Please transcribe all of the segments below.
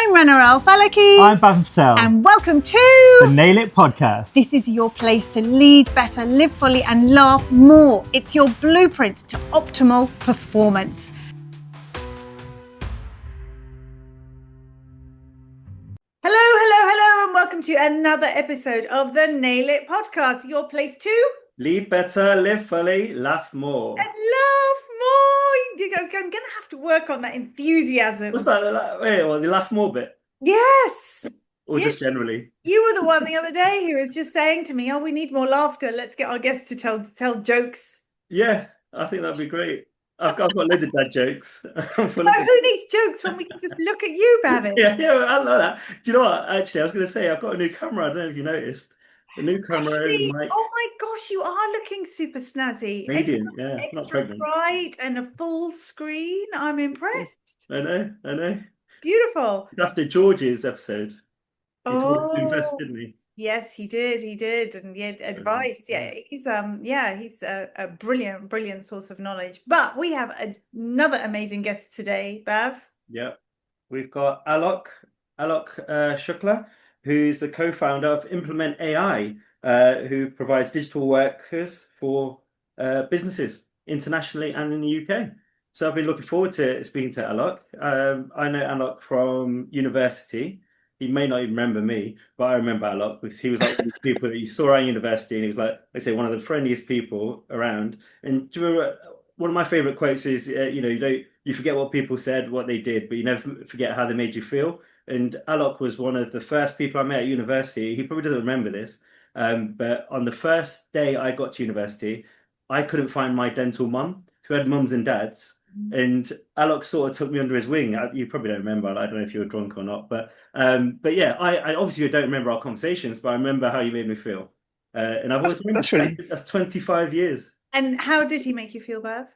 I'm ranaal-falaki. I'm Patel. And welcome to the Nail It podcast. This is your place to lead better, live fully, and laugh more. It's your blueprint to optimal performance. Hello, and welcome to another episode of the Nail It podcast. Your place to lead better, live fully, laugh more. And laugh more. I'm going to have to work on that enthusiasm. What's that? Wait, well, the laugh more bit? Yes. Or just generally? You were the one the other day who was just saying to me, oh, we need more laughter. Let's get our guests to tell jokes. Yeah, I think that'd be great. I've got loads of dad jokes. Who needs jokes when we can just look at you, Babin? Yeah, I love that. Do you know what? Actually, I was going to say, I've got a new camera. I don't know if you noticed. A new camera. Actually, oh my gosh, you are looking super snazzy. Radiant, yeah, not pregnant. Bright and a full screen. I'm impressed. I know. Beautiful. After George's episode, he told us to invest, didn't he? Yes, he did, and he had advice. Yeah, he's a brilliant source of knowledge. But we have another amazing guest today, Bav. Yeah, we've got Aalok Shukla, who's the co-founder of Implement AI, who provides digital workers for businesses internationally and in the UK. So I've been looking forward to speaking to Aalok. I know Aalok from university. He may not even remember me, but I remember Aalok because he was like one of the people that you saw around university, and he was like, let's say, one of the friendliest people around. And do you remember, one of my favorite quotes is, you forget what people said, what they did, but you never forget how they made you feel. And Aalok was one of the first people I met at university. He probably doesn't remember this, but on the first day I got to university, I couldn't find my dental mum, who had mums and dads. And Aalok sort of took me under his wing. You probably don't remember. I don't know if you were drunk or not, but yeah, I obviously don't remember our conversations, but I remember how you made me feel. And I've always remembered that's 25 years. And how did he make you feel, Bev?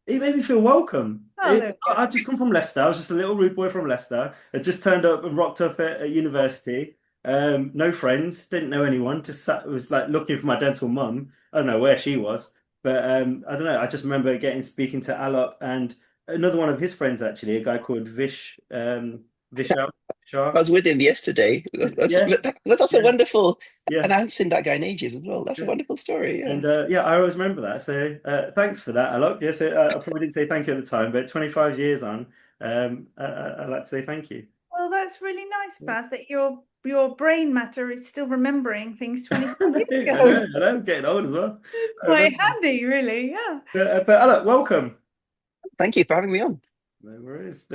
He made me feel welcome. Oh, I'd just come from Leicester. I was just a little rude boy from Leicester. I just turned up and rocked up at university. No friends, didn't know anyone. Just was like looking for my dental mum. I don't know where she was. But I don't know. I just remember speaking to Aalok and another one of his friends, actually, a guy called Vishal. I was with him yesterday. That's a wonderful, and I haven't seen that guy in ages as well. That's a wonderful story. Yeah. And I always remember that. So thanks for that, Aalok. Yes, I probably didn't say thank you at the time, but 25 years on, I'd like to say thank you. Well, that's really nice, Beth, that your brain matter is still remembering things 25 years ago. I know, I'm getting old as well. It's quite handy, really, yeah. But Aalok, welcome. Thank you for having me on. No worries.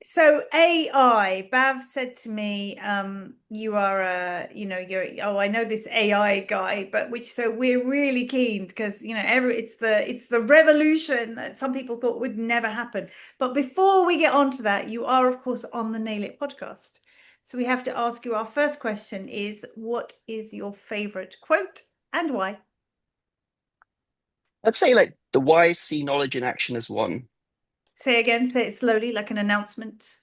So AI, Bav said to me, you are I know this AI guy, so we're really keen because it's the revolution that some people thought would never happen. But before we get on to that, you are of course on the Nail It podcast. So we have to ask you, our first question is, what is your favorite quote and why? I'd say the wise see knowledge in action as one. Say it slowly, like an announcement.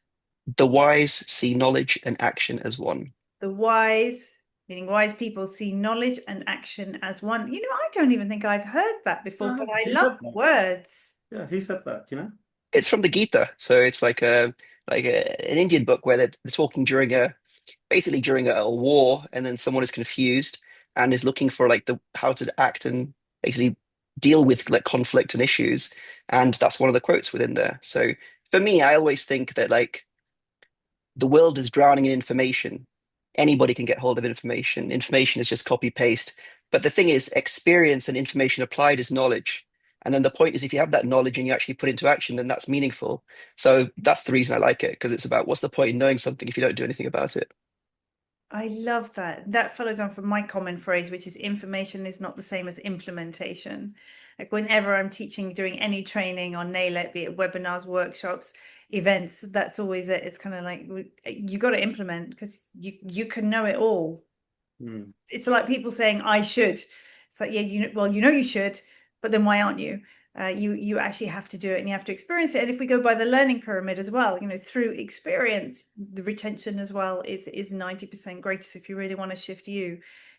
The wise see knowledge and action as one. The wise, meaning wise people, see knowledge and action as one. I don't even think I've heard that before, but I love words. Yeah, who said that? It's from the Gita, so it's like an Indian book where they're talking during a war, and then someone is confused and is looking for how to act and basically deal with conflict and issues, and that's one of the quotes within there. So for me, I always think that the world is drowning in information. Anybody can get hold of information. Information is just copy paste. But the thing is, experience and information applied is knowledge. And then the point is, if you have that knowledge and you actually put it into action, then that's meaningful. So that's the reason I like it, because it's about what's the point in knowing something if you don't do anything about it. I love that. That follows on from my common phrase, which is information is not the same as implementation. Like whenever I'm teaching, doing any training on Nail It, be it webinars, workshops, events, that's always it. It's kind of like, you got to implement because you can know it all. It's like people saying, I should. It's like, yeah, you should, but then why aren't you? You actually have to do it and you have to experience it. And if we go by the learning pyramid as well, through experience, the retention as well is 90% greater. So if you really want to shift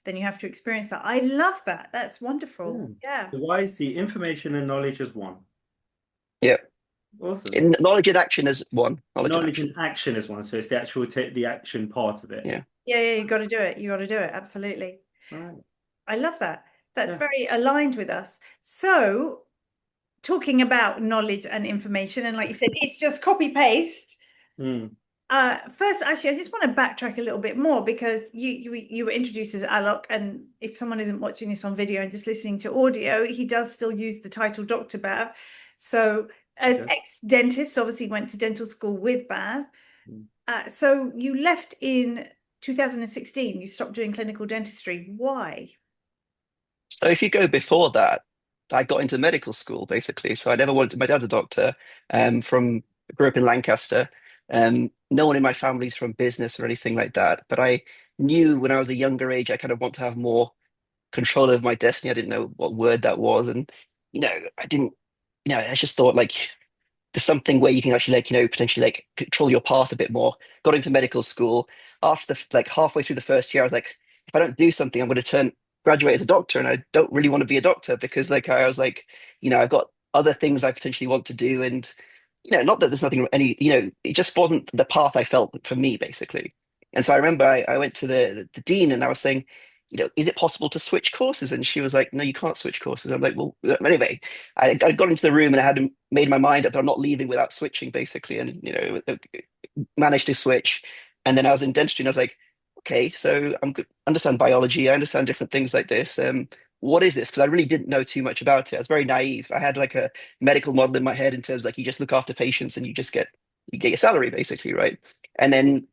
then you have to experience that. I love that. That's wonderful. Yeah. The wise see information and knowledge as one. Yeah. Awesome. Knowledge in action is one. Knowledge in Knowledge action. in action is one, so it's the actual the action part of it. Yeah. Yeah, yeah, you got to do it. You got to do it. Absolutely. All right. I love that. That's Yeah. very aligned with us. So, talking about knowledge and information, and like you said, it's just copy paste. Mm. First, actually, I just want to backtrack a little bit more because you were introduced as Alok, and if someone isn't watching this on video and just listening to audio, he does still use the title Dr. Bav. So, an ex-dentist, obviously went to dental school with Bav. So you left in 2016. You stopped doing clinical dentistry. Why? So if you go before that, I got into medical school basically. So I never wanted. My dad's a doctor. From grew up in Lancaster. No one in my family's from business or anything like that. But I knew when I was a younger age, I kind of want to have more control of my destiny. I didn't know what word that was, and I didn't. I just thought like there's something where you can actually like potentially like control your path a bit more. Got into medical school. After like halfway through the first year, I was like, if I don't do something, I'm going to graduate as a doctor, and I don't really want to be a doctor because like I was like, I've got other things I potentially want to do, and not that there's nothing any, it just wasn't the path I felt for me basically. And so I remember I went to the dean and I was saying, is it possible to switch courses? And she was like, no, you can't switch courses. I'm like, well, anyway, I got into the room and I had made my mind up that I'm not leaving without switching, basically, and managed to switch. And then I was in dentistry, and I was like, okay, so I'm good, understand biology, I understand different things like this. What is this? Because I really didn't know too much about it. I was very naive. I had like a medical model in my head in terms of, like you just look after patients and you get your salary basically, right? And then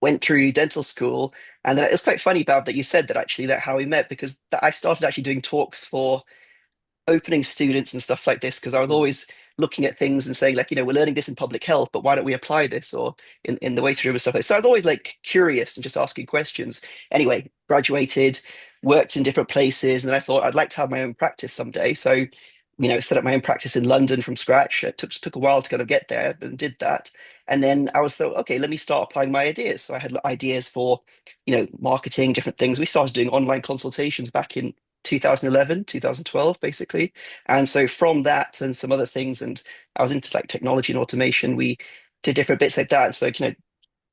went through dental school. And then it was quite funny, Bav, that you said that actually, that how we met, because I started actually doing talks for opening students and stuff like this because I was Mm. always looking at things and saying like, we're learning this in public health, but why don't we apply this or in the waiting room and stuff like that. So I was always like curious and just asking questions. Anyway, graduated, worked in different places, and then I thought I'd like to have my own practice someday. So, set up my own practice in London from scratch. It took a while to kind of get there, but did that. And then I was thought, okay, let me start applying my ideas. So I had ideas for, marketing, different things. We started doing online consultations back in 2011, 2012, basically. And so from that and some other things, and I was into like technology and automation, we did different bits like that. And so,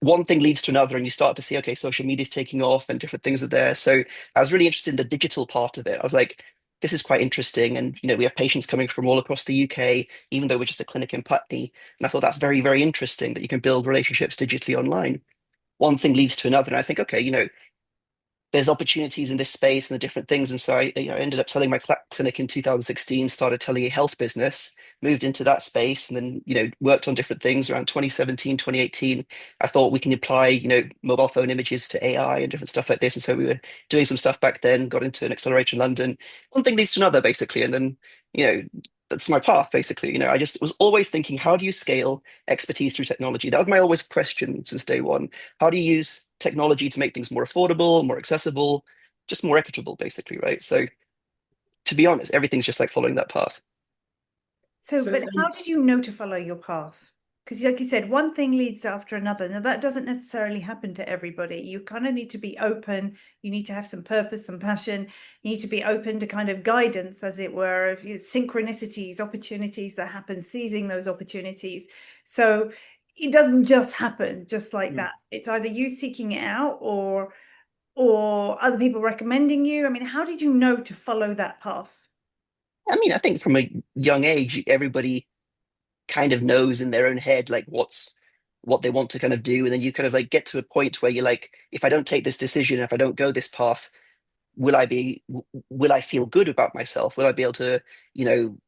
one thing leads to another, and you start to see, okay, social media is taking off and different things are there. So I was really interested in the digital part of it. I was like, this is quite interesting. And, we have patients coming from all across the UK, even though we're just a clinic in Putney. And I thought that's very, very interesting that you can build relationships digitally online. One thing leads to another. And I think, okay, there's opportunities in this space and the different things. And so I ended up selling my clinic in 2016, started telling a health business, moved into that space, and then, worked on different things around 2017, 2018. I thought we can apply, mobile phone images to AI and different stuff like this. And so we were doing some stuff back then, got into an accelerator in London. One thing leads to another, basically. And then, that's my path, basically. I just was always thinking, how do you scale expertise through technology? That was my always question since day one. How do you use technology to make things more affordable, more accessible, just more equitable, basically, right? So to be honest, everything's just like following that path. So, So, but how did you know to follow your path? Because, like you said, one thing leads after another. Now, that doesn't necessarily happen to everybody. You kind of need to be open. You need to have some purpose, some passion. You need to be open to kind of guidance, as it were, of synchronicities, opportunities that happen, seizing those opportunities. So it doesn't just happen just like that. It's either you seeking it out or other people recommending you. I mean, how did you know to follow that path? I mean, I think from a young age, everybody kind of knows in their own head like what they want to kind of do, and then you kind of like get to a point where you're like, if I don't take this decision, if I don't go this path, will I feel good about myself? Will I be able to, you know,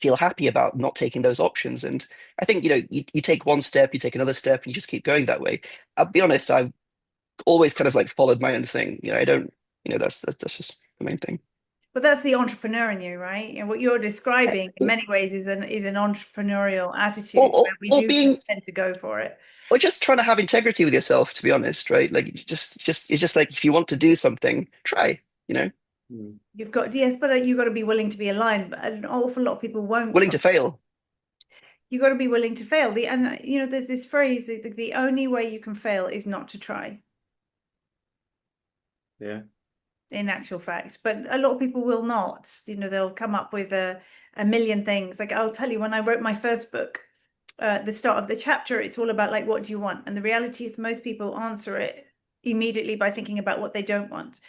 feel happy about not taking those options? And I think, you take one step, you take another step, and you just keep going that way. I'll be honest, I've always kind of like followed my own thing. I don't, that's just the main thing. But that's the entrepreneur in you, right? And what you're describing in many ways is an entrepreneurial Or, attitude or, where we or do being tend to go for it. or just trying to have integrity with yourself, to be honest, right? Like just it's just like if you want to do something, try, mm. You've got, yes, but you've got to be willing to be aligned. But an awful lot of people won't willing try. to fail. You've got to be willing to fail. There's this phrase, the only way you can fail is not to try, Yeah. in actual fact. But a lot of people will not. They'll come up with a million things. Like I'll tell you, when I wrote my first book, the start of the chapter, it's all about like, what do you want? And the reality is most people answer it immediately by thinking about what they don't want.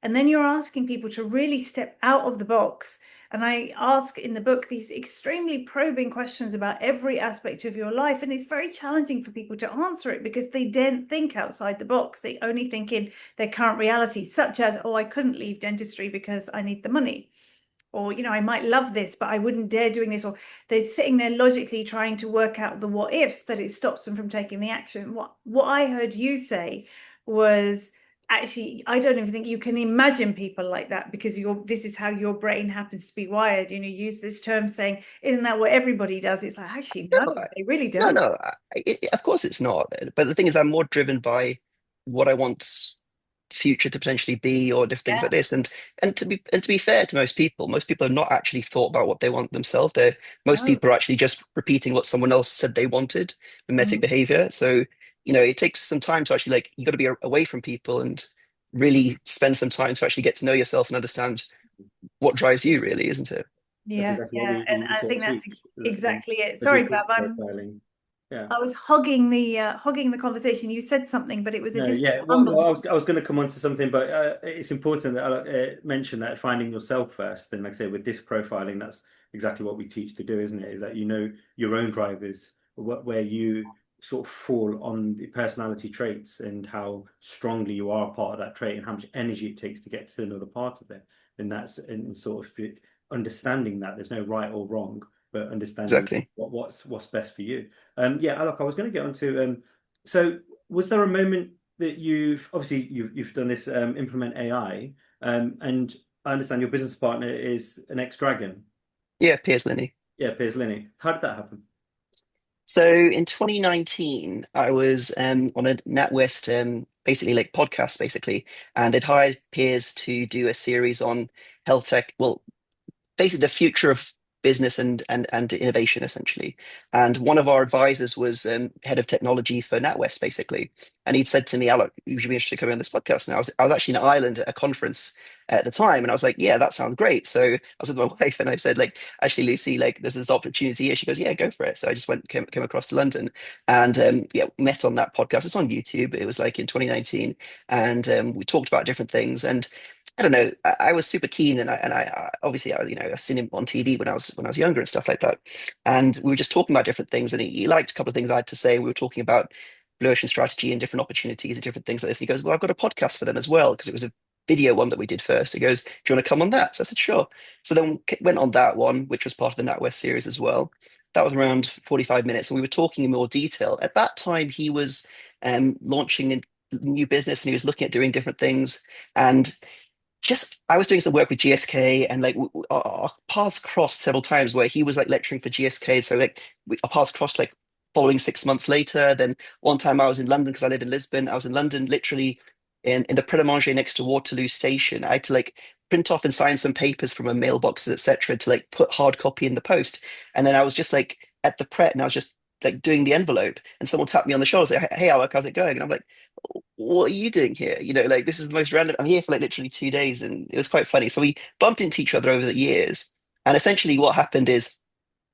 And then you're asking people to really step out of the box. And I ask in the book these extremely probing questions about every aspect of your life. And it's very challenging for people to answer it because they don't think outside the box. They only think in their current reality, such as, oh, I couldn't leave dentistry because I need the money. Or, I might love this, but I wouldn't dare doing this. Or they're sitting there logically trying to work out the what ifs that it stops them from taking the action. What I heard you say was, actually, I don't even think you can imagine people like that because this is how your brain happens to be wired. Use this term saying, isn't that what everybody does? It's like, actually, no, No, they really no, don't. no. Of course it's not. But the thing is, I'm more driven by what I want future to potentially be, or different things Yeah. like this. And to be fair to most people have not actually thought about what they want themselves. Most No. people are actually just repeating what someone else said they wanted, mimetic Mhm. behavior. So, it takes some time to actually, like, you got to be away from people and really spend some time to actually get to know yourself and understand what drives you, really, isn't it? That's Yeah, exactly what yeah. And we I sort think of that's teach exactly it. as we Sorry, Bab, business profiling. Yeah. I was hogging the conversation. You said something, but it was a No, just yeah. Well, humble. I was going to come on to something, but it's important that I mention that finding yourself first. And like I say, with disc profiling, that's exactly what we teach to do, isn't it? Is that your own drivers, where you sort of fall on the personality traits and how strongly you are a part of that trait and how much energy it takes to get to another part of it. And that's and sort of understanding that there's no right or wrong, but understanding Exactly. what's best for you. Yeah, look, I was going to get onto so was there a moment that you've done this implement AI, and I understand your business partner is an ex-Dragon. Yeah, Piers Linney. Yeah, Piers Linney. How did that happen? So in 2019, I was on a NatWest basically like podcast basically, and they'd hired Piers to do a series on health tech. Well, basically the future of business and innovation essentially. And one of our advisors was head of technology for NatWest basically, and he'd said to me, "Alok, you should be interested in coming on this podcast." And I was actually in Ireland at a conference at the time, and I was like, "Yeah, that sounds great." So I was with my wife, and I said, "Like, actually, Lucy, like, there's this opportunity here." She goes, "Yeah, go for it." So I just came across to London, and yeah, met on that podcast. It's on YouTube. It was like in 2019, and we talked about different things and. I don't know. I was super keen, and I obviously I seen him on TV when I was younger and stuff like that. And we were just talking about different things, and he liked a couple of things I had to say. We were talking about blue ocean strategy and different opportunities and different things like this. And he goes, "Well, I've got a podcast for them as well because it was a video one that we did first." He goes, "Do you want to come on that?" So I said, "Sure." So then we went on that one, which was part of the NatWest series as well. That was around 45 minutes, and we were talking in more detail. At that time, he was launching a new business, and he was looking at doing different things. And just I was doing some work with GSK, and like our paths crossed several times where he was like lecturing for GSK. So like our paths crossed like following 6 months later. Then one time I was in London because I live in Lisbon. I was in London literally in the Pret a Manger next to Waterloo Station. I had to like print off and sign some papers from a mailboxes, etc., to like put hard copy in the post. And then I was just like at the Pret, and I was just like doing the envelope, and someone tapped me on the shoulder, say, "Hey, Alec, how's it going?" And I'm like, "What are you doing here?" Like, this is the most random. I'm here for like literally 2 days, and it was quite funny. So we bumped into each other over the years, and essentially what happened is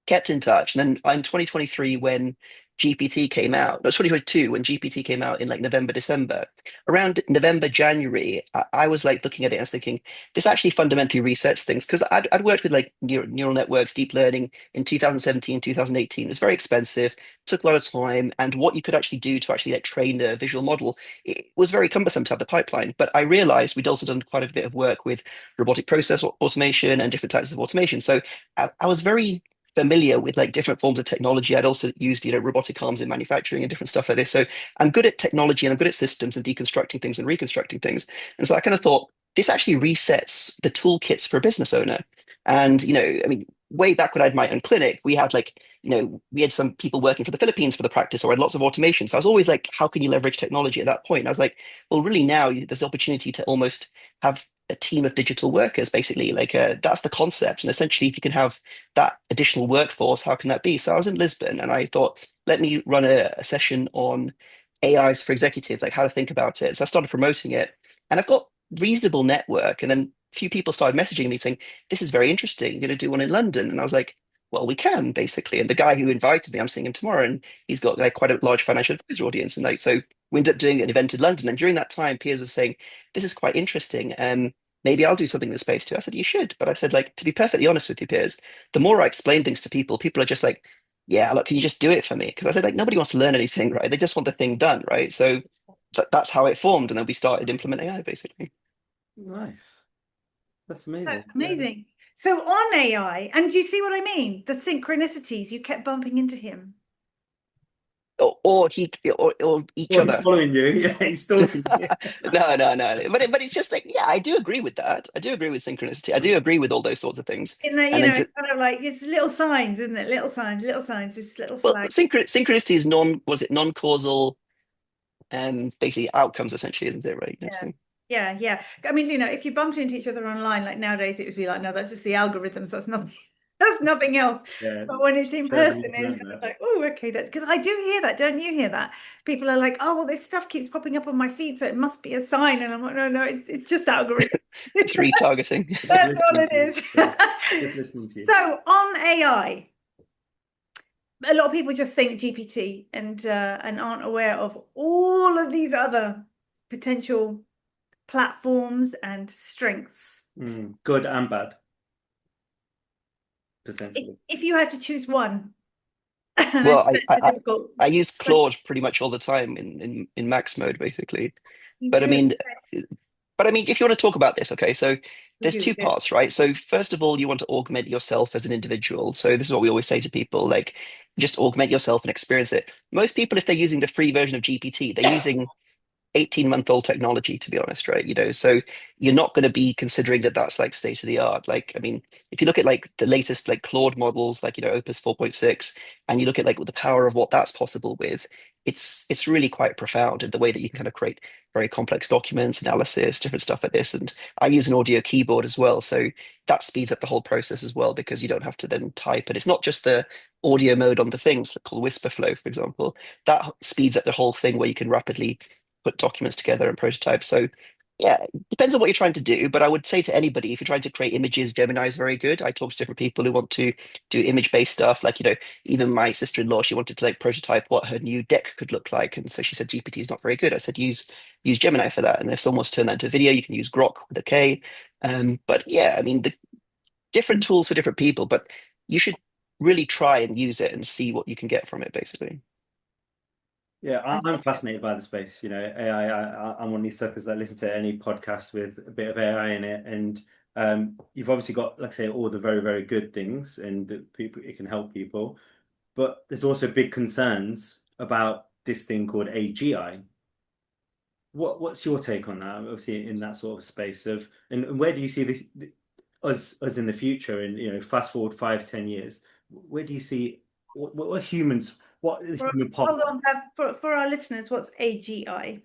kept in touch. And then in 2023, when GPT came out, no, 2022, when GPT came out in like November, December, around November, January, I was like looking at it and I was thinking, this actually fundamentally resets things. Because I'd worked with like neural networks, deep learning in 2017, 2018. It was very expensive, took a lot of time. And what you could actually do to actually like train a visual model, it was very cumbersome to have the pipeline. But I realized we'd also done quite a bit of work with robotic process automation and different types of automation. So I was very familiar with like different forms of technology. I'd also used, robotic arms in manufacturing and different stuff like this. So I'm good at technology and I'm good at systems and deconstructing things and reconstructing things. And so I kind of thought this actually resets the toolkits for a business owner. And, I mean, way back when I had my own clinic, we had like, we had some people working for the Philippines for the practice, or had lots of automation. So I was always like, how can you leverage technology at that point? And I was like, well, really now there's the opportunity to almost have a team of digital workers, basically. Like that's the concept. And essentially, if you can have that additional workforce, how can that be? So I was in Lisbon and I thought, let me run a session on AIs for executives, like how to think about it. So I started promoting it, and I've got reasonable network. And then a few people started messaging me saying, "This is very interesting. You're going to do one in London." And I was like, well, we can basically. And the guy who invited me, I'm seeing him tomorrow, and he's got like quite a large financial advisor audience. And like, so we ended up doing an event in London. And during that time, Piers was saying, this is quite interesting. Maybe I'll do something in the space too. I said, you should. But I said, like, to be perfectly honest with you, Piers, the more I explain things to people, people are just like, yeah, look, can you just do it for me? Because I said, like, nobody wants to learn anything, right? They just want the thing done, right? So that's how it formed. And then we started implement AI, basically. Nice. That's amazing. That's amazing. So on AI, and do you see what I mean? The synchronicities, you kept bumping into him. Or each Well, he's other. following you. Yeah, he's stalking you. No. But it's just like, yeah, I do agree with that. I do agree with synchronicity. I do agree with all those sorts of things. In that, And then it's kind of like it's little signs, isn't it? Little signs, just little well, flags. synchronicity is non-causal basically outcomes essentially, isn't it? Right? Yeah. Yeah. I mean, if you bumped into each other online, like nowadays, it would be like, no, that's just the algorithms. That's nothing. That's nothing else. Yeah. But when it's in There's person, the it's kind of internet. like, oh, okay, that's because I do hear that. Don't you hear that? People are like, oh, well, this stuff keeps popping up on my feed, so it must be a sign. And I'm like, no, it's just algorithms. It's retargeting. Just That's all listening it to you. is. Yeah. Just listening to you. So on AI, a lot of people just think GPT and aren't aware of all of these other potential platforms and strengths. Good and bad, potentially. If you had to choose one, Well, it's a difficult. I use Claude pretty much all the time in max mode, basically. You But I do. mean, if you want to talk about this, okay, so We there's do. two parts, right? So first of all, you want to augment yourself as an individual. So this is what we always say to people, like just augment yourself and experience it. Most people, if they're using the free version of GPT, they're using 18-month-old technology, to be honest, right? So you're not going to be considering that that's like state of the art. Like, I mean, if you look at like the latest like Claude models, like Opus 4.6, and you look at like the power of what that's possible with, it's really quite profound in the way that you can kind of create very complex documents, analysis, different stuff like this. And I use an audio keyboard as well, so that speeds up the whole process as well because you don't have to then type. And it's not just the audio mode on the things called Whisper Flow, for example. That speeds up the whole thing where you can rapidly put documents together and prototypes. So yeah, it depends on what you're trying to do. But I would say to anybody, if you're trying to create images, Gemini is very good. I talk to different people who want to do image-based stuff. Like, even my sister-in-law, she wanted to like prototype what her new deck could look like. And so she said GPT is not very good. I said use Gemini for that. And if someone wants to turn that into video, you can use Grok with a K. But yeah, I mean the different tools for different people, but you should really try and use it and see what you can get from it, basically. Yeah, I'm fascinated by the space. AI. I'm one of these suckers that listen to any podcast with a bit of AI in it, and you've obviously got, like I say, all the very, very good things, and that people it can help people. But there's also big concerns about this thing called AGI. What's your take on that? Obviously, in that sort of space of, and where do you see us in the future? And fast forward 5, 10 years, where do you see what humans? What is human pop? Hold on, for our listeners, what's AGI?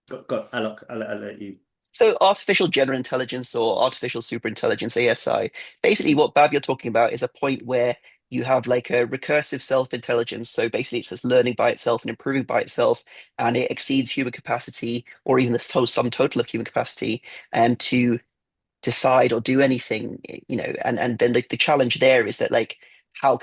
Got Alok, I'll let you. So artificial general intelligence or artificial superintelligence, ASI, basically what Bab you're talking about is a point where you have like a recursive self-intelligence. So basically it's just learning by itself and improving by itself, and it exceeds human capacity or even the sum total of human capacity to decide or do anything, and then the challenge there is that like how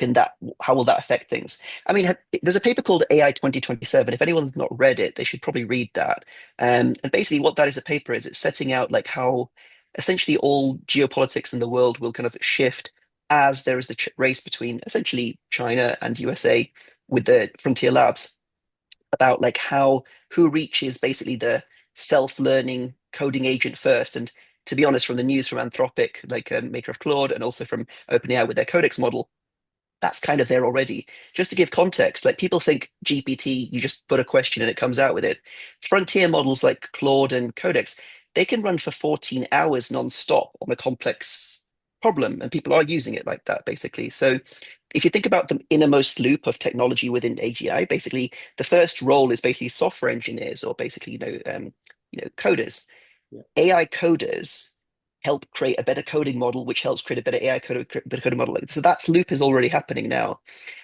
will that affect things? I mean, there's a paper called AI 2027. If anyone's not read it, they should probably read that. And basically what that is a paper is it's setting out like how essentially all geopolitics in the world will kind of shift as there is the race between essentially China and USA with the frontier labs about like who reaches basically the self-learning coding agent first. And to be honest, from the news from Anthropic, like maker of Claude, and also from OpenAI with their Codex model, that's kind of there already. Just to give context, like people think GPT, you just put a question and it comes out with it. Frontier models like Claude and Codex, they can run for 14 hours non-stop on a complex problem, and people are using it like that, basically. So if you think about the innermost loop of technology within AGI, basically the first role is basically software engineers or basically, coders. Yeah. AI coders help create a better coding model, which helps create a better better coding model. So that loop is already happening now.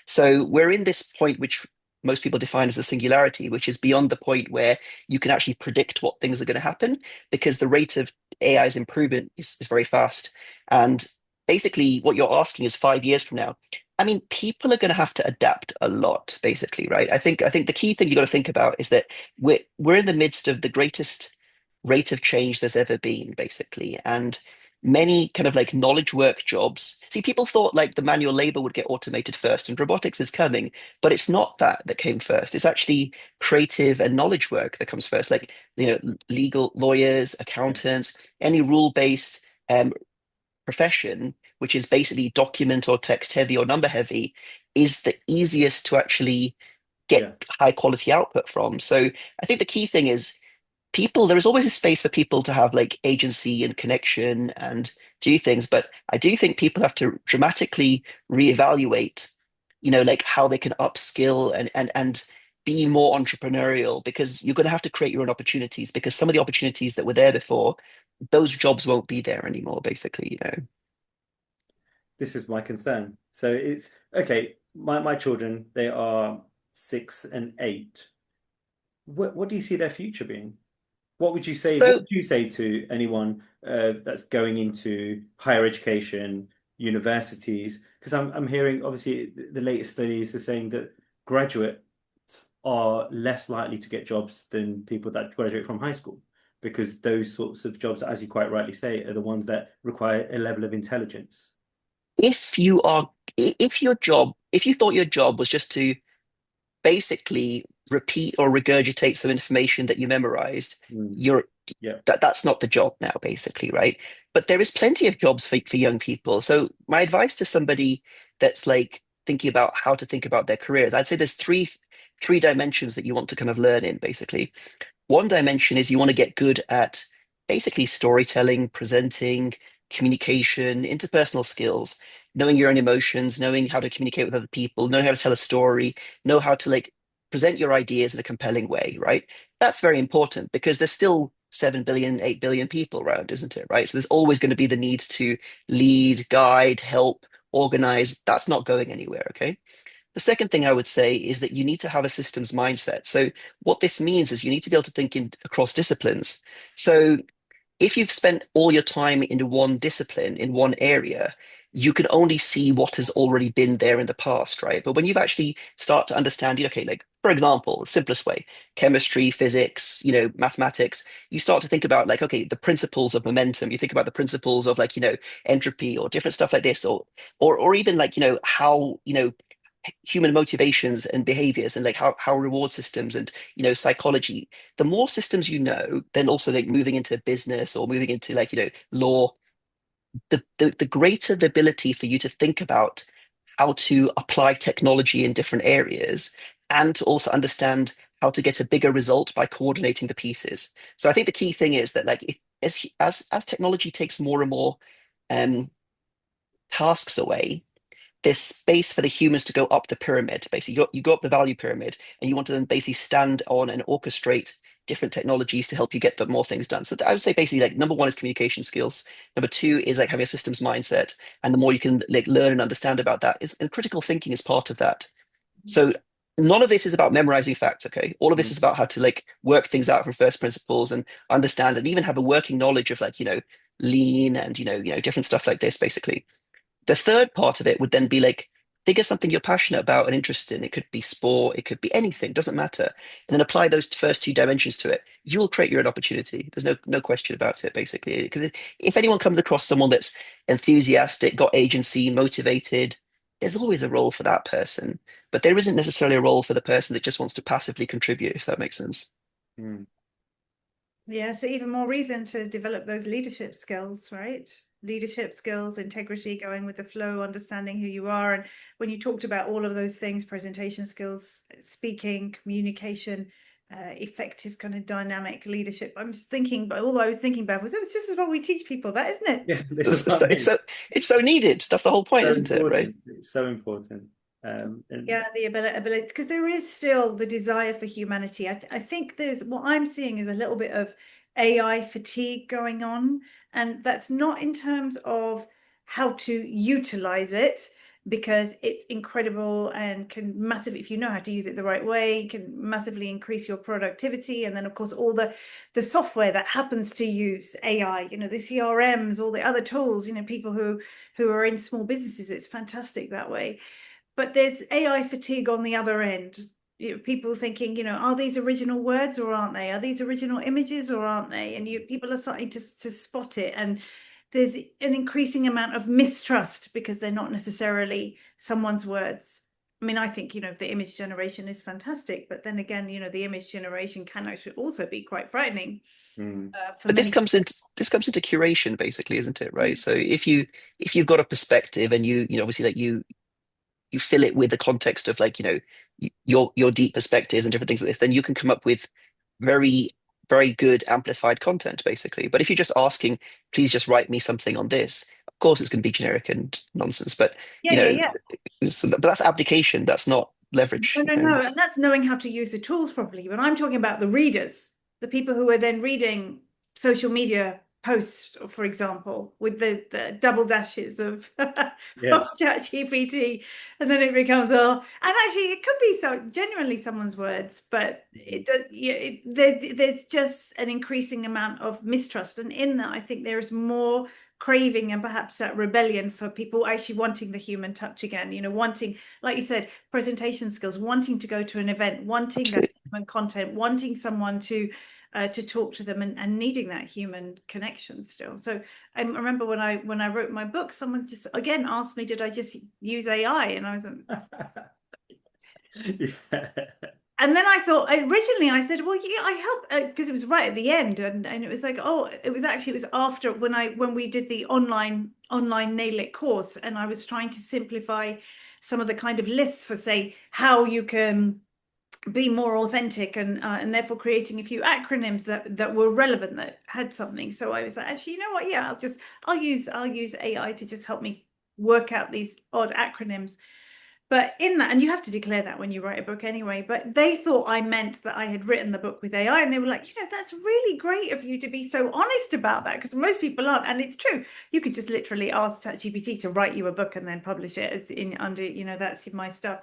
So we're in this point which most people define as a singularity, which is beyond the point where you can actually predict what things are going to happen because the rate of AI's improvement is very fast. And basically what you're asking is 5 years from now, I mean, people are going to have to adapt a lot, basically, right? I think the key thing you got to think about is that we're in the midst of the greatest rate of change there's ever been, basically, and many kind of like knowledge work jobs. See, people thought like the manual labor would get automated first, and robotics is coming, but it's not that came first. It's actually creative and knowledge work that comes first, like legal lawyers, Yeah, accountants, any rule-based profession, which is basically document or text heavy or number heavy, is the easiest to actually yeah. get high quality output from. So I think the key thing is people, there is always a space for people to have like agency and connection and do things, but I do think people have to dramatically reevaluate, like how they can upskill and be more entrepreneurial because you're going to have to create your own opportunities because some of the opportunities that were there before, those jobs won't be there anymore, basically. This is my concern. So it's okay. My children, they are 6 and 8. What do you see their future being? What would you say? What So would you say to anyone that's going into higher education, universities? Because I'm hearing obviously the latest studies are saying that graduates are less likely to get jobs than people that graduate from high school, because those sorts of jobs, as you quite rightly say, are the ones that require a level of intelligence. if you are, if you thought your job was just to basically repeat or regurgitate some information that you memorized, Mm, you're yeah. that's not the job now, basically, right? But there is plenty of jobs for young people. So my advice to somebody that's like thinking about how to think about their careers, I'd say there's three dimensions that you want to kind of learn in, basically. One dimension is you want to get good at basically storytelling, presenting, communication, interpersonal skills, knowing your own emotions, knowing how to communicate with other people, knowing how to tell a story, know how to like present your ideas in a compelling way, right? That's very important because there's still 7 billion, 8 billion people around, isn't it? Right. So there's always going to be the need to lead, guide, help, organize. That's not going anywhere. Okay. The second thing I would say is that you need to have a systems mindset. So what this means is you need to be able to think across disciplines. So if you've spent all your time in one discipline, in one area, you can only see what has already been there in the past, right? But when you've actually start to understand, okay, like for example, the simplest way, chemistry, physics, mathematics, you start to think about like, okay, the principles of momentum. You think about the principles of like, entropy or different stuff like this, or even like, how, human motivations and behaviors and like how reward systems and psychology, the more systems then also like moving into business or moving into like law, the greater the ability for you to think about how to apply technology in different areas and to also understand how to get a bigger result by coordinating the pieces. So I think the key thing is that like if, as technology takes more and more um tasks away, there's space for the humans to go up the pyramid. Basically, you go up the value pyramid, and you want to then basically stand on and orchestrate different technologies to help you get more things done. So I would say basically like number one is communication skills. Number two is like having a systems mindset, and the more you can like learn and understand about that is, and critical thinking is part of that. So none of this is about memorizing facts. Okay, all of this Mm. is about how to like work things out from first principles and understand, and even have a working knowledge of like lean and different stuff like this, basically. The third part of it would then be like figure something you're passionate about and interested in. It could be sport, it could be anything, doesn't matter. And then apply those first two dimensions to it. You will create your own opportunity. There's no question about it, basically. Because if anyone comes across someone that's enthusiastic, got agency, motivated, there's always a role for that person. But there isn't necessarily a role for the person that just wants to passively contribute, if that makes sense. Mm. Yeah, so even more reason to develop those leadership skills, right? Leadership skills, integrity, going with the flow, understanding who you are. And when you talked about all of those things, presentation skills, speaking, communication, effective kind of dynamic leadership. I'm just thinking, but all I was thinking about was it's just as what we teach people that, isn't it? Yeah, this is It's, it's, what I so, it's mean. so it's so needed. That's the whole point, So isn't it? Right? important. It's so important. And Yeah, the ability, because there is still the desire for humanity. I think there's what I'm seeing is a little bit of AI fatigue going on, and that's not in terms of how to utilize it. because it's incredible and can massively, if you know how to use it the right way, can massively increase your productivity. And then of course all the software that happens to use AI, you know, the CRMs, all the other tools, you know, people who are in small businesses, it's fantastic that way. But there's AI fatigue on the other end. You know, people thinking, you know, are these original words or aren't they? Are these original images or aren't they? And people are starting to spot it. And there's an increasing amount of mistrust because they're not necessarily someone's words. I mean, I think, you know, the image generation is fantastic, but then again, you know, the image generation can actually also be quite frightening for But many. this comes into curation, basically, isn't it? Right. So if you've got a perspective and you know obviously like you fill it with the context of like your deep perspectives and different things like this, then you can come up with very very good amplified content, basically. But if you're just asking, please just write me something on this, of course it's going to be generic and nonsense. But Yeah, you yeah, know, yeah. but that's abdication. That's not No, leverage. no, no. And that's knowing how to use the tools properly. But I'm talking about the readers, the people who are then reading social media posts, for example, with the double dashes of, Yeah. of ChatGPT. And then it becomes, oh, and actually it could be so genuinely someone's words, but it does, yeah, there's just an increasing amount of mistrust. And in that, I think there is more craving and perhaps that rebellion for people actually wanting the human touch again, you know, wanting, like you said, presentation skills, wanting to go to an event, wanting that Absolutely. human content, wanting someone to talk to them, and needing that human connection still. So I remember when I wrote my book, someone just again asked me, did I just use AI? And I was like, Yeah. and then I thought, originally I said, well, yeah, I helped because it was right at the end, and it was like, oh, it was after when we did the online Nail It course, and I was trying to simplify some of the kind of lists for, say, how you can be more authentic, and therefore creating a few acronyms that were relevant, that had something. So I was like, actually, you know what? Yeah, I'll use AI to just help me work out these odd acronyms. But in that, and you have to declare that when you write a book anyway, but they thought I meant that I had written the book with AI, and they were like, you know, that's really great of you to be so honest about that, because most people aren't. And it's true. You could just literally ask ChatGPT to write you a book and then publish it as in under, you know, that's my stuff.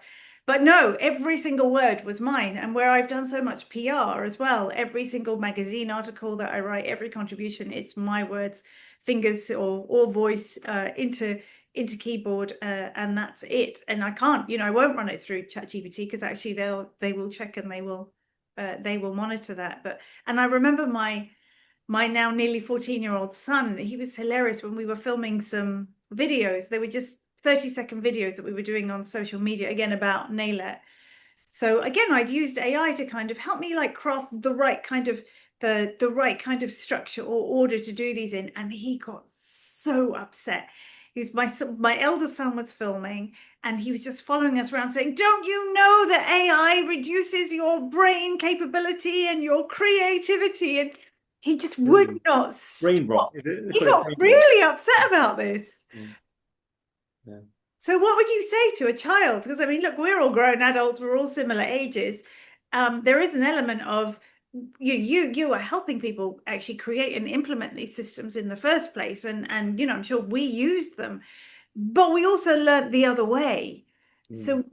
But no, every single word was mine. And where I've done so much PR as well, every single magazine article that I write, every contribution, it's my words, fingers or voice into keyboard, and that's it. And I can't, you know, I won't run it through ChatGPT because actually they will check, and they will monitor that. But and I remember my now nearly 14-year-old son, he was hilarious when we were filming some videos. They were just 30-second videos that we were doing on social media, again about nail art. So again, I'd used AI to kind of help me like craft the right kind of the right kind of structure or order to do these in, and he got so upset. He's my elder son was filming, and he was just following us around saying, don't you know that AI reduces your brain capability and your creativity? And he just would not Brain rot. stop. They He call it got brain rot. really upset about this. Yeah. Yeah. So what would you say to a child? Because I mean, look, we're all grown adults, we're all similar ages. There is an element of you are helping people actually create and implement these systems in the first place. And you know, I'm sure we used them, but we also learned the other way. So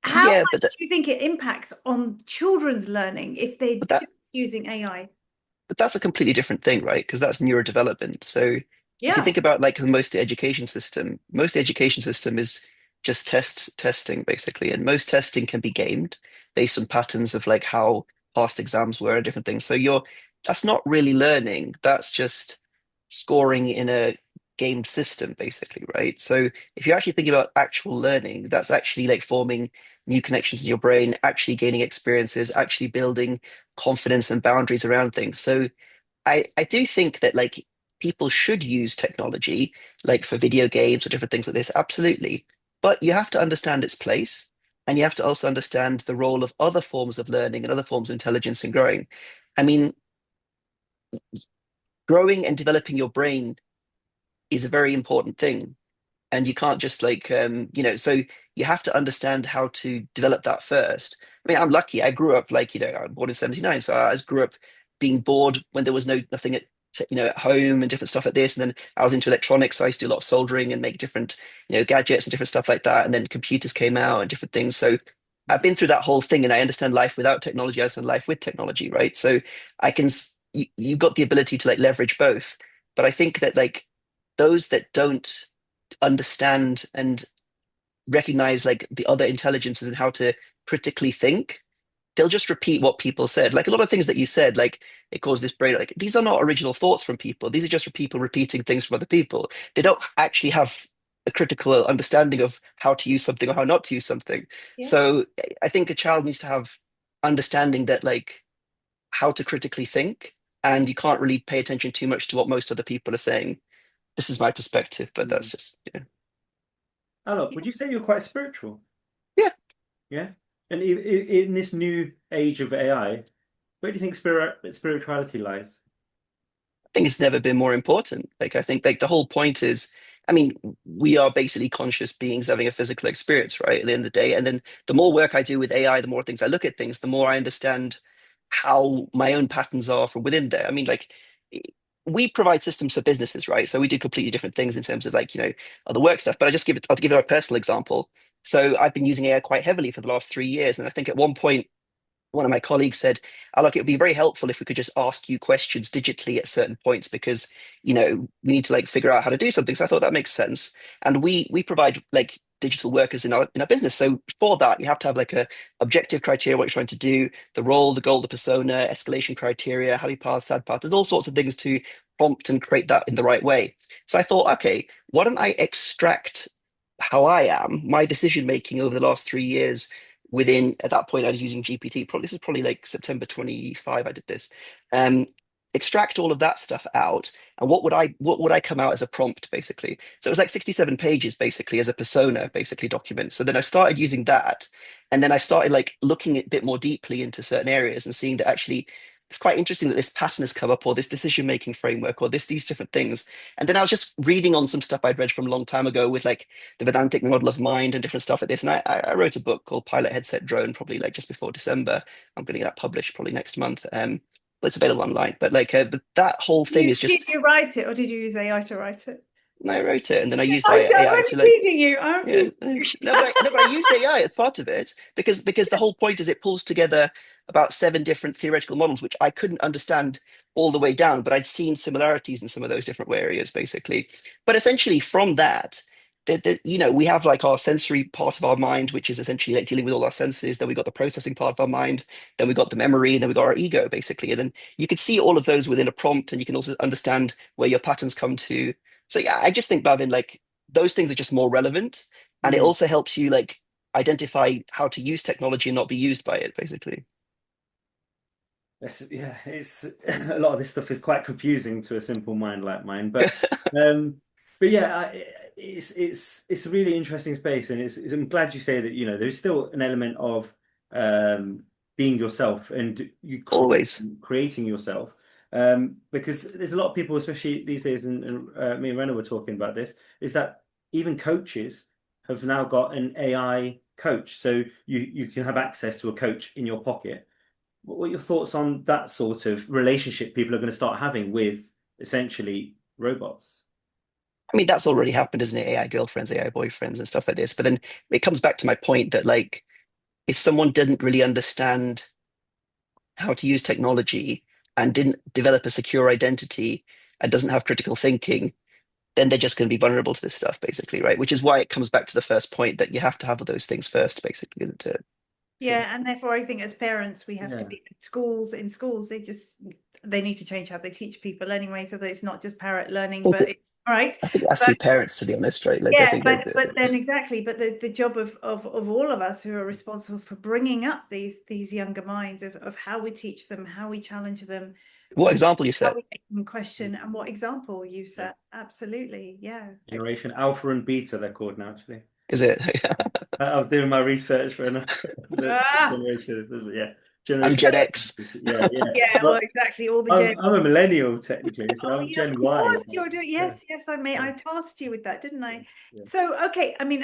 how Yeah, much do you think it impacts on children's learning if they're but that just using AI? but that's a completely different thing, right? Because that's neurodevelopment. So if you Yeah. think about like most of the education system is just testing basically, and most testing can be gamed based on patterns of like how past exams were and different things. So that's not really learning. That's just scoring in a gamed system, basically, right? So if you're actually thinking about actual learning, that's actually like forming new connections in your brain, actually gaining experiences, actually building confidence and boundaries around things. So I do think that like people should use technology like for video games or different things like this, absolutely. But you have to understand its place, and you have to also understand the role of other forms of learning and other forms of intelligence and growing. I mean, growing and developing your brain is a very important thing. And you can't just like so you have to understand how to develop that first. I mean, I'm lucky. I grew up like, I'm born in 79, so I grew up being bored when there was nothing at home and different stuff like this. And then I was into electronics, so I used to do a lot of soldering and make different, gadgets and different stuff like that. And then computers came out and different things. So I've been through that whole thing, and I understand life without technology. I understand life with technology, right? So you've got the ability to like leverage both. But I think that like those that don't understand and recognize like the other intelligences and how to critically think, they'll just repeat what people said. Like a lot of things that you said, like it caused this brain, like these are not original thoughts from people. These are just people repeating things from other people. They don't actually have a critical understanding of how to use something or how not to use something. Yeah. So I think a child needs to have understanding that like how to critically think, and you can't really pay attention too much to what most other people are saying. This is my perspective, but that's Mm. just, Alok, would you say you're quite spiritual? yeah. Yeah. And in this new age of AI, where do you think spirituality lies? Think it's never been more important. Like I think like the whole point is, I mean, we are basically conscious beings having a physical experience, right? At the end of the day. And then the more work I do with AI, the more things I look at things, the more I understand how my own patterns are from within there. I mean, like we provide systems for businesses, right? So we do completely different things in terms of like, other work stuff. But I'll give you a personal example. So I've been using AI quite heavily for the last 3 years. And I think at one point one of my colleagues said, Alok, it would be very helpful if we could just ask you questions digitally at certain points because, we need to like figure out how to do something. So I thought that makes sense. And we provide like digital workers in our business. So for that, you have to have like a objective criteria, what you're trying to do, the role, the goal, the persona, escalation criteria, happy path, sad path. There's all sorts of things to prompt and create that in the right way. So I thought, okay, why don't I extract how I am, my decision making over the last 3 years within at that point I was using GPT. Probably this was probably like September 25 I did this. Um, extract all of that stuff out, and what would I come out as a prompt basically? So it was like 67 pages basically as a persona basically document. So then I started using that, and then I started like looking a bit more deeply into certain areas and seeing that actually it's quite interesting that this pattern has come up, or this decision making framework, or these different things. And then I was just reading on some stuff I'd read from a long time ago with like the Vedantic model of mind and different stuff like this. And I wrote a book called Pilot Headset Drone, probably like just before December. I'm going to get that published probably next month. But it's available online. But like that whole thing is Did just, you write it or did you use AI to write it? I wrote it and then I used I'm AI only to like, teasing you. I'm yeah, teasing you. no, but I used AI as part of it because the whole point is it pulls together about 7 different theoretical models, which I couldn't understand all the way down, but I'd seen similarities in some of those different areas, basically. But essentially, from that, we have like our sensory part of our mind, which is essentially like dealing with all our senses. Then we got the processing part of our mind. Then we got the memory, and then we got our ego, basically. And then you can see all of those within a prompt, and you can also understand where your patterns come to. So yeah, I just think, Bhavin, like those things are just more relevant, and it Mm. also helps you like identify how to use technology and not be used by it, basically. Yeah, it's a lot of this stuff is quite confusing to a simple mind like mine, um, but yeah, it's a really interesting space, and I'm glad you say that, there's still an element of um, being yourself and Always. creating yourself, because there's a lot of people, especially these days, and me and Rena were talking about this, is that even coaches have now got an AI coach, so you can have access to a coach in your pocket. What are your thoughts on that sort of relationship people are going to start having with essentially robots? I mean, that's already happened, isn't it? AI girlfriends, AI boyfriends, and stuff like this. But then it comes back to my point that like if someone didn't really understand how to use technology and didn't develop a secure identity and doesn't have critical thinking, then they're just going to be vulnerable to this stuff, basically, right? Which is why it comes back to the first point that you have to have those things first, basically, isn't it? So, Yeah, and therefore I think as parents we have to yeah. be in schools they need to change how they teach people anyway, so that it's not just parrot learning, Well, but it's right. I think it has to But be parents, to be honest, right? Like I yeah, think like but then exactly, but the job of all of us who are responsible for bringing up these younger minds of how we teach them, how we challenge them, what example you how set? we make them question, and what example you Yeah. set. Absolutely, yeah. Generation Alpha and Beta, they're called now, actually. Is it? I was doing my research for another Ah, generation. Yeah. I'm generation. Gen X. Yeah, yeah. Yeah, well, But exactly. All the I'm a millennial technically, so Oh, I'm yeah, Gen of Y. course you're doing. Yeah, Yes, yes, I may. yeah, I tasked you with that, didn't yeah, I? yeah. So, okay. I mean,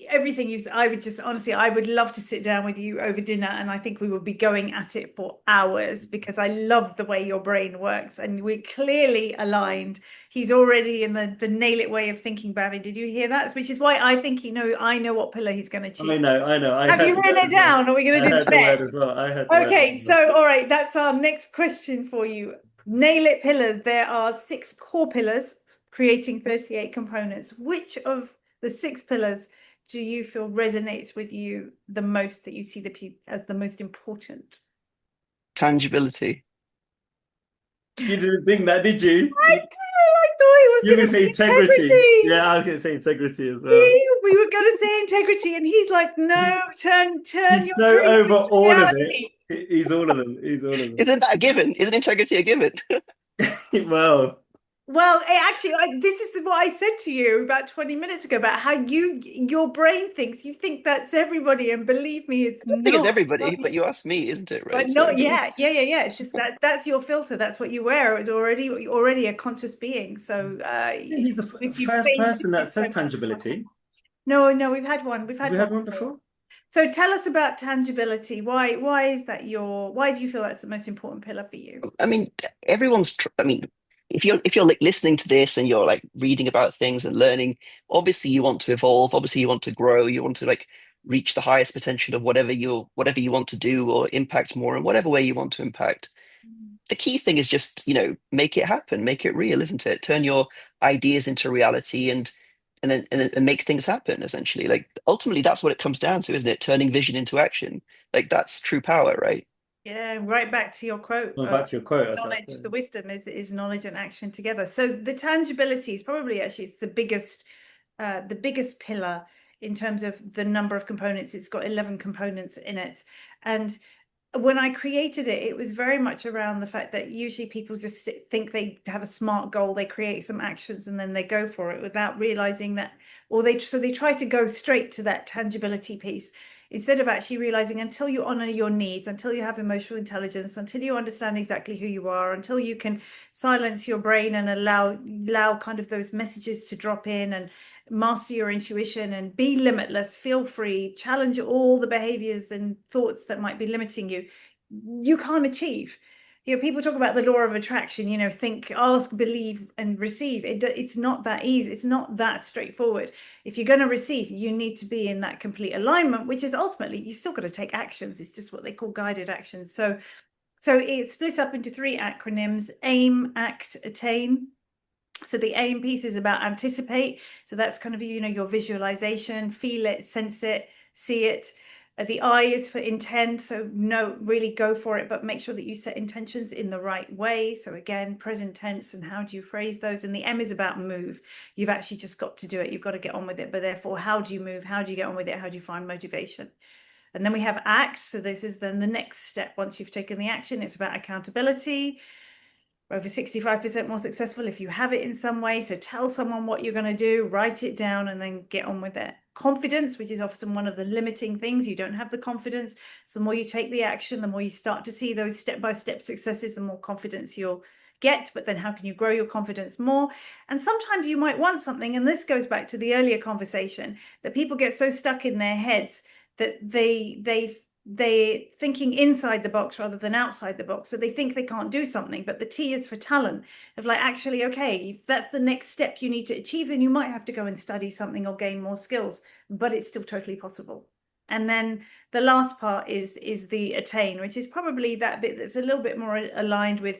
everything you said, I would just honestly, I would love to sit down with you over dinner, and I think we would be going at it for hours because I love the way your brain works, and we're clearly aligned. He's already in the nail it way of thinking, Bhavin. Did you hear that? Which is why I think I know what pillar he's going to choose. I know, I know. I Have heard you the written word it as well. down? Or are we going I to do heard the the bet? word as well. I heard the word Okay, as well. so all right, that's our next question for you. Nail it pillars. There are 6 core pillars creating 38 components. Which of the 6 pillars do you feel resonates with you the most, that you see as the most important? Tangibility. You didn't think that, did you? I thought he was You going were to say say integrity. integrity. Yeah, I was going to say integrity as well. See, we were going to say integrity, and he's like, no, turn He's your so dreams over into all of it. reality. He's all of them. He's all of them. Isn't that a given? Isn't integrity a given? Well, Well, this is what I said to you about 20 minutes ago about how your brain thinks. You think that's everybody, and believe me, it's I think it's not. everybody, but you asked me, isn't it? But Right? So not yeah, yeah, yeah, yeah. It's just that's your filter. That's what you wear. It's already a conscious being. So he's the once you first change person that it, said tangibility. no, no, we've had one. We've Have had we one had one before. before? So tell us about tangibility. Why is that why do you feel that's the most important pillar for you? I mean, I mean, if you're like listening to this and you're like reading about things and learning, obviously you want to evolve. Obviously you want to grow. You want to like reach the highest potential of whatever you want to do or impact more in whatever way you want to impact. The key thing is just, make it happen, make it real, isn't it? Turn your ideas into reality and make things happen, essentially. Like ultimately that's what it comes down to, isn't it? Turning vision into action. Like that's true power, right? Yeah, right back to your quote. Well, back to your quote. I was like, Knowledge, the wisdom is knowledge and action together. So the tangibility is probably actually it's the biggest pillar in terms of the number of components. It's got 11 components in it, and when I created it, it was very much around the fact that usually people just think they have a smart goal, they create some actions, and then they go for it without realizing that, or they try to go straight to that tangibility piece instead of actually realizing until you honor your needs, until you have emotional intelligence, until you understand exactly who you are, until you can silence your brain and allow kind of those messages to drop in and master your intuition and be limitless, feel free, challenge all the behaviors and thoughts that might be limiting you, you can't achieve. People talk about the law of attraction, think, ask, believe, and receive. It's not that easy. It's not that straightforward. If you're going to receive, you need to be in that complete alignment, which is ultimately, you still got to take actions. It's just what they call guided actions. So it's split up into 3 acronyms: aim, act, attain. So the aim piece is about anticipate. So that's kind of, your visualization, feel it, sense it, see it. The I is for intend. So no, really go for it, but make sure that you set intentions in the right way. So again, present tense and how do you phrase those? And the M is about move. You've actually just got to do it. You've got to get on with it. But therefore, how do you move? How do you get on with it? How do you find motivation? And then we have act. So this is then the next step. Once you've taken the action, it's about accountability. Over 65% more successful if you have it in some way. So tell someone what you're going to do, write it down, and then get on with it. Confidence, which is often one of the limiting things. You don't have the confidence. So the more you take the action, the more you start to see those step-by-step successes, the more confidence you'll get. But then how can you grow your confidence more? And sometimes you might want something, and this goes back to the earlier conversation, that people get so stuck in their heads that they're thinking inside the box rather than outside the box. So they think they can't do something, but the T is for talent, of like, actually, okay, if that's the next step you need to achieve, then you might have to go and study something or gain more skills, but it's still totally possible. And then the last part is the attain, which is probably that bit that's a little bit more aligned with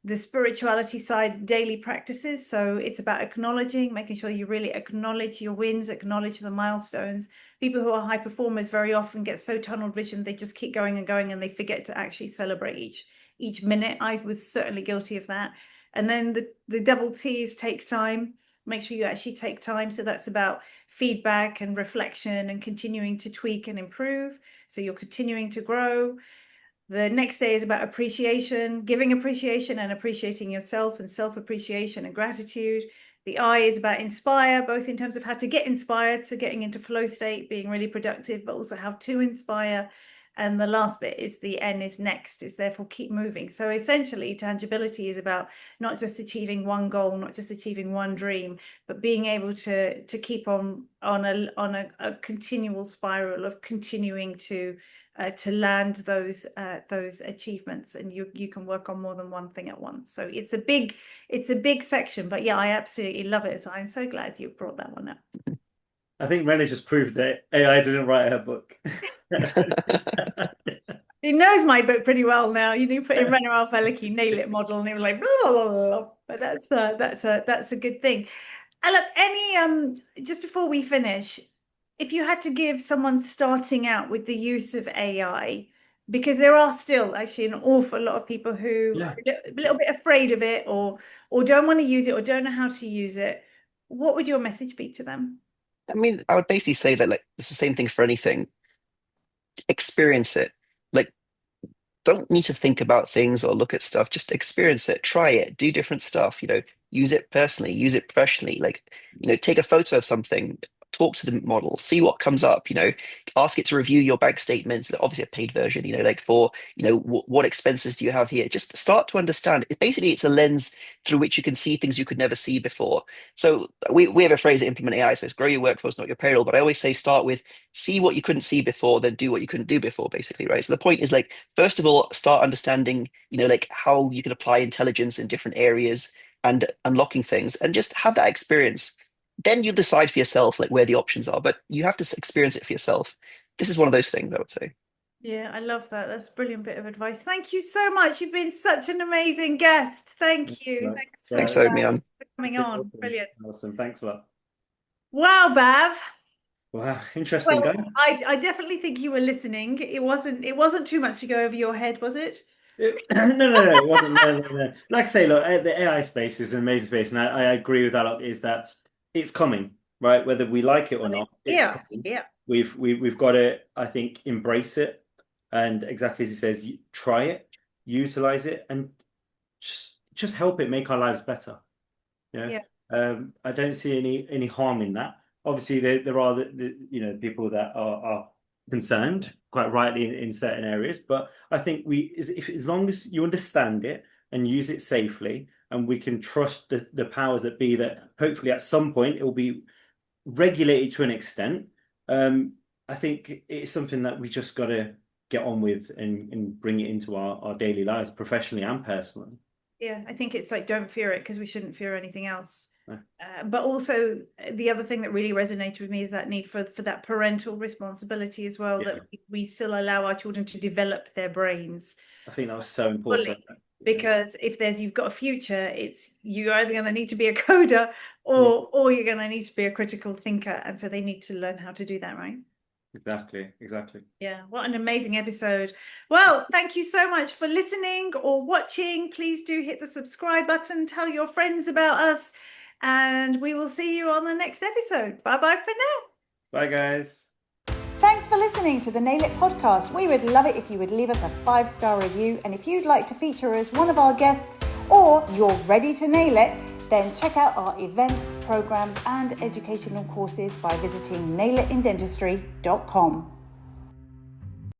the spirituality side, daily practices. So it's about acknowledging, making sure you really acknowledge your wins, acknowledge the milestones. People who are high performers very often get so tunnel vision, they just keep going and going, and they forget to actually celebrate each minute. I was certainly guilty of that. And then the double T's take time. Make sure you actually take time. So that's about feedback and reflection and continuing to tweak and improve. So you're continuing to grow. The next day is about appreciation, giving appreciation and appreciating yourself, and self-appreciation and gratitude. The I is about inspire, both in terms of how to get inspired, so getting into flow state, being really productive, but also how to inspire. And the last bit is the N is next, is therefore keep moving. So essentially, tangibility is about not just achieving one goal, not just achieving one dream, but being able to keep on a continual spiral of continuing to land those achievements, and you can work on more than one thing at once. So it's a big section, but yeah, I absolutely love it. So I'm so glad you brought that one up. I think Rennie just proved that AI didn't write her book. He knows my book pretty well now. You put in ranaal-falaki nail it model, and it was like blah, blah, blah, blah. But that's a good thing. And look, just before we finish, if you had to give someone starting out with the use of AI, because there are still actually an awful lot of people who are a little bit afraid of it, or don't want to use it, or don't know how to use it, what would your message be to them? I mean, I would basically say that like it's the same thing for anything. Experience it. Like, don't need to think about things or look at stuff. Just experience it, try it, do different stuff, use it personally, use it professionally. Like, take a photo of something, talk to the model, see what comes up, ask it to review your bank statements, obviously a paid version, like for, what expenses do you have here? Just start to understand. Basically, it's a lens through which you can see things you could never see before. So we have a phrase at Implement AI, so it's grow your workforce, not your payroll. But I always say start with see what you couldn't see before, then do what you couldn't do before, basically, right? So the point is like, first of all, start understanding, like how you can apply intelligence in different areas and unlocking things, and just have that experience. Then you'll decide for yourself like where the options are, but you have to experience it for yourself. This is one of those things, I would say. Yeah, I love that. That's a brilliant bit of advice. Thank you so much. You've been such an amazing guest. Thank you. Thanks for having me on. For coming on. Brilliant. Awesome. Thanks a lot. Wow, Bav. Wow, interesting guy. I definitely think you were listening. It wasn't too much to go over your head, was it? No, it wasn't. No. Like I say, look, the AI space is an amazing space, and I agree with that. Is that it's coming, right? Whether we like it or not, it's coming. Yeah. We've got to, I think, embrace it, and exactly as he says, try it, utilize it, and just help it make our lives better. Yeah. I don't see any harm in that. Obviously, there are the people that are concerned, quite rightly, in certain areas. But I think as long as you understand it and use it safely, and we can trust the powers that be, that hopefully at some point it will be regulated to an extent. I think it's something that we just got to get on with and bring it into our daily lives, professionally and personally. Yeah, I think it's like, don't fear it, because we shouldn't fear anything else. But also the other thing that really resonated with me is that need for that parental responsibility as well, that we still allow our children to develop their brains. I think that was so important. Because if you've got a future, you're either going to need to be a coder or you're going to need to be a critical thinker. And so they need to learn how to do that, right? Exactly. Yeah, what an amazing episode. Well, thank you so much for listening or watching. Please do hit the subscribe button, tell your friends about us, and we will see you on the next episode. Bye-bye for now. Bye, guys. Thanks for listening to the Nail It podcast. We would love it if you would leave us a 5-star review. And if you'd like to feature as one of our guests, or you're ready to nail it, then check out our events, programs, and educational courses by visiting nailitindentistry.com.